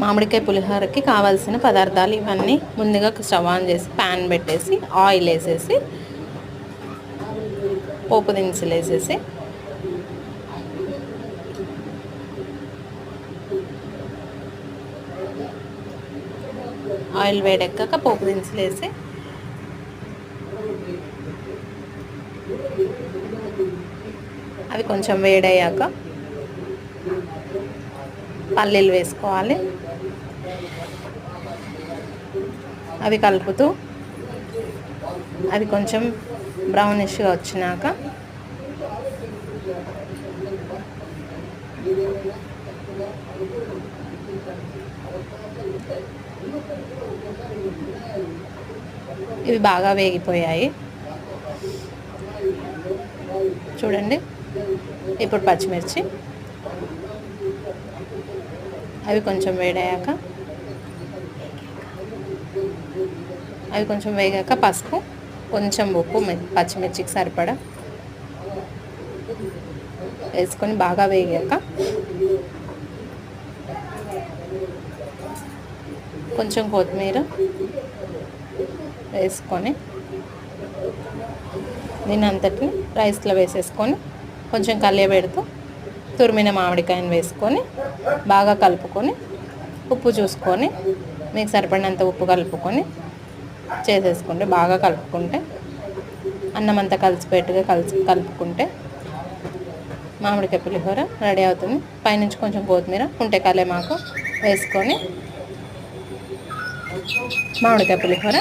మామిడికాయ పులిహోరకి కావాల్సిన పదార్థాలు ఇవన్నీ. ముందుగా స్టవ్ ఆన్ చేసి ప్యాన్ పెట్టేసి ఆయిల్ వేసేసి పోపు దినుసులు వేసేసి ఆయిల్ వేడెక్కాక పోపు దినుసులు వేసి అవి కొంచెం వేడయ్యాక పల్లీలు వేసుకోవాలి. అవి కలుపుతూ అవి కొంచెం బ్రౌనిష్గా వచ్చినాక ఇవి బాగా వేగిపోయాయి చూడండి. ఇప్పుడు పచ్చిమిర్చి అవి కొంచెం వేడయ్యాక అవి కొంచెం వేగాక పసుపు, కొంచెం ఉప్పు, పచ్చిమిర్చికి సరిపడా వేసుకొని బాగా వేగాక కొంచెం కొత్తిమీర వేసుకొని దీన్ని అంతటిని రైస్లో వేసేసుకొని కొంచెం కలియబెడుతూ తురిమిన మామిడికాయను వేసుకొని బాగా కలుపుకొని ఉప్పు చూసుకొని మీకు సరిపడినంత ఉప్పు కలుపుకొని చేసేసుకుంటే బాగా కలుపుకుంటే అన్నం అంతా కలిసిపెట్టుగా కలుపుకుంటే మామిడికాయ పులిహోర రెడీ అవుతుంది. పైనుంచి కొంచెం కొత్తిమీర ఉంటే కలేమాకు వేసుకొని మామిడికాయ పులిహోర